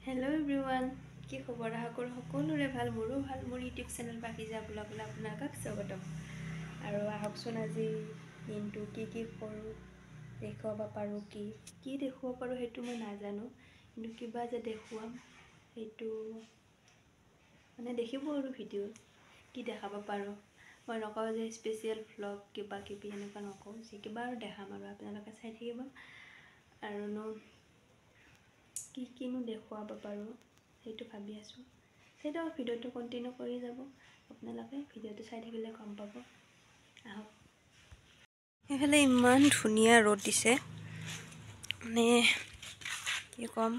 Hello' everyone, কি খবৰ? আশা কৰোঁ সকলোৰে ভাল, মোৰো ভাল। মোৰ ইউটিউব চেনেল পাকিজা ব্লগলৈ আপোনালোকক স্বাগতম। আৰু আহকচোন আজি দিনটো কি কৰোঁ দেখুৱাব পাৰোঁ। কি দেখুৱাব পাৰোঁ সেইটো মই নাজানো, কিন্তু কিবা যে দেখুৱাম সেইটো মানে দেখিব আৰু ভিডিঅ'ত কি দেখাব পাৰোঁ। মই নকওঁ যে স্পেচিয়েল ভ্লগ কিবা কিবি এনেকুৱা নকওঁ, যি কিবা আৰু দেখাম আৰু আপোনালোকে চাই থাকিব। আৰুনো কিনো দেখুৱাব পাৰোঁ সেইটো ভাবি আছোঁ। সেইটো ভিডিঅ'টো কণ্টিনিউ কৰি যাব, আপোনালোকে ভিডিঅ'টো চাই থাকিলে গম পাব। আহক। সেইফালে ইমান ধুনীয়া ৰ'দ দিছে, মানে কি ক'ম,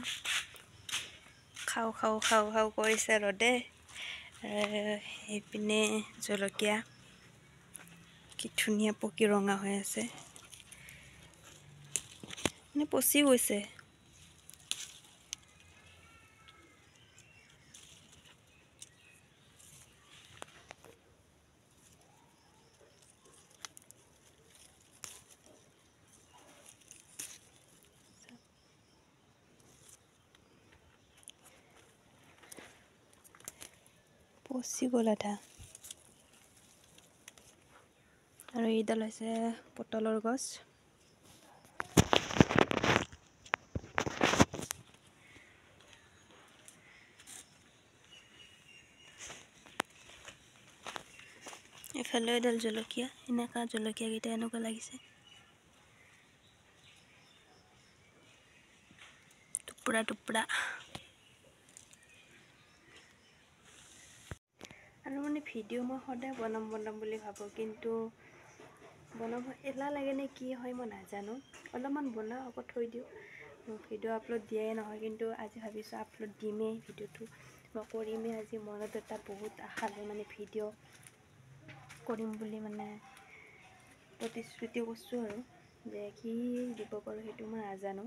খাওঁ কৰিছে ৰ'দে। সেইপিনে জলকীয়া কি ধুনীয়া পকি ৰঙা হৈ আছে, মানে পচি গৈছে। পচি গ'ল আধা। আৰু এইডাল হৈছে পটলৰ গছ। এফালে এডাল জলকীয়া, এনেকুৱা জলকীয়াকেইটা এনেকুৱা লাগিছে, টুকুৰা। আৰু মানে ভিডিঅ' মই সদায় বনাম বুলি ভাবোঁ, কিন্তু বনাব এলাহ লাগে নে কি হয় মই নাজানো। অলপমান বনাওঁ আকৌ থৈ দিওঁ, ভিডিঅ' আপলোড দিয়াই নহয়। কিন্তু আজি ভাবিছোঁ আপলোড দিমেই, ভিডিঅ'টো মই কৰিমেই। আজি মনত এটা বহুত আশা লৈ মানে ভিডিঅ' কৰিম বুলি মানে প্ৰতিশ্ৰুতি কৰিছোঁ আৰু, যে কি দিব পাৰোঁ সেইটো মই নাজানো,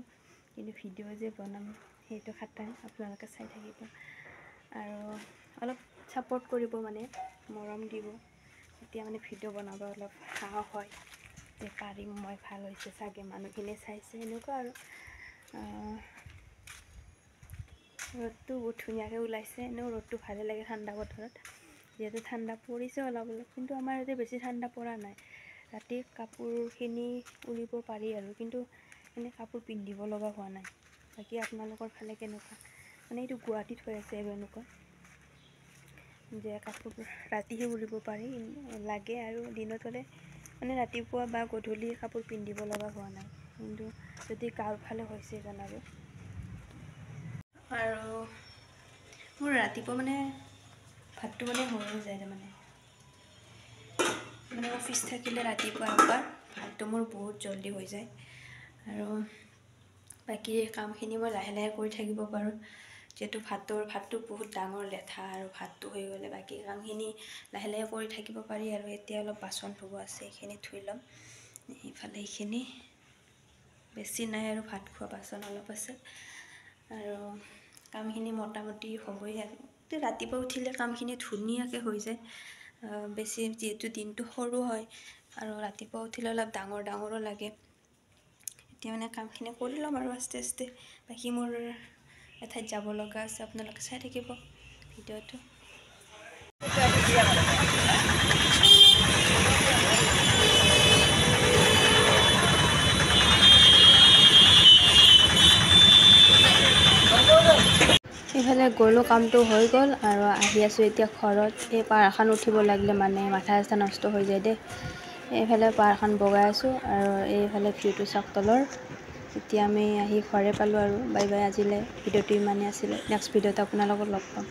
কিন্তু ভিডিঅ' যে বনাম সেইটো খাটাং। আপোনালোকে চাই থাকিব আৰু অলপ ছাপোৰ্ট কৰিব, মানে মৰম দিব। তেতিয়া মানে ভিডিঅ' বনাব অলপ সাহস হয় যে পাৰিম মই, ভাল হৈছে চাগে, মানুহখিনিয়ে চাইছে, এনেকুৱা আৰু। ৰ'দটো বহুত ধুনীয়াকৈ ওলাইছে। এনেও ৰ'দটো ভালে লাগে ঠাণ্ডা বতৰত, যিহেতু ঠাণ্ডা পৰিছে অলপ, কিন্তু আমাৰ ইয়াতে বেছি ঠাণ্ডা পৰা নাই। ৰাতি কাপোৰখিনি উৰিব পাৰি আৰু, কিন্তু এনেই কাপোৰ পিন্ধিব লগা হোৱা নাই। বাকী আপোনালোকৰ ফালে কেনেকুৱা? মানে এইটো গুৱাহাটীত হৈ আছে আৰু এনেকুৱা, যে কাপোৰ ৰাতিহে উৰিব পাৰি লাগে, আৰু দিনত হ'লে মানে ৰাতিপুৱা বা গধূলি কাপোৰ পিন্ধিব লগা হোৱা নাই। কিন্তু যদি গাঁৱৰ ফালে হৈছে জনাব। আৰু মোৰ ৰাতিপুৱা মানে ভাতটো মানে হৈ যায়, মানে অফিচ থাকিলে ৰাতিপুৱা এবাৰ ভাতটো মোৰ বহুত জলদি হৈ যায়। আৰু বাকী কামখিনি মই লাহে কৰি থাকিব পাৰোঁ, যিহেতু ভাতটো বহুত ডাঙৰ লেঠা, আৰু ভাতটো হৈ গ'লে বাকী কামখিনি লাহে কৰি থাকিব পাৰি। আৰু এতিয়া অলপ বাচন ধুব আছে, এইখিনি ধুই ল'ম। এইফালে এইখিনি বেছি নাই, আৰু ভাত খোৱা বাচন অলপ আছে, আৰু কামখিনি মোটামুটি হ'বই। আৰু ৰাতিপুৱা উঠিলে কামখিনি ধুনীয়াকৈ হৈ যায়। বেছি যিহেতু দিনটো সৰু হয়, আৰু ৰাতিপুৱা উঠিলে অলপ ডাঙৰো লাগে। এতিয়া মানে কামখিনি কৰি ল'ম আৰু আস্তে। বাকী মোৰ এঠাইত যাব লগা আছে, আপোনালোকে চাই থাকিব ভিডিঅ'টো। এইফালে গ'লোঁ, কামটো হৈ গ'ল, আৰু আহি আছোঁ এতিয়া ঘৰত। এই পাহাৰখন উঠিব লাগিলে মানে মাথা চাথা নষ্ট হৈ যায় দেই। এইফালে পাহাৰখন বগাই আছোঁ, আৰু এইফালে ভিউটো চাওক তলৰ। এতিয়া আমি আহি ঘৰে পালোঁ, আৰু বাই আজিলৈ ভিডিঅ'টো ইমানেই আছিলে। নেক্সট ভিডিঅ'ত আপোনালোকক লগ পাম।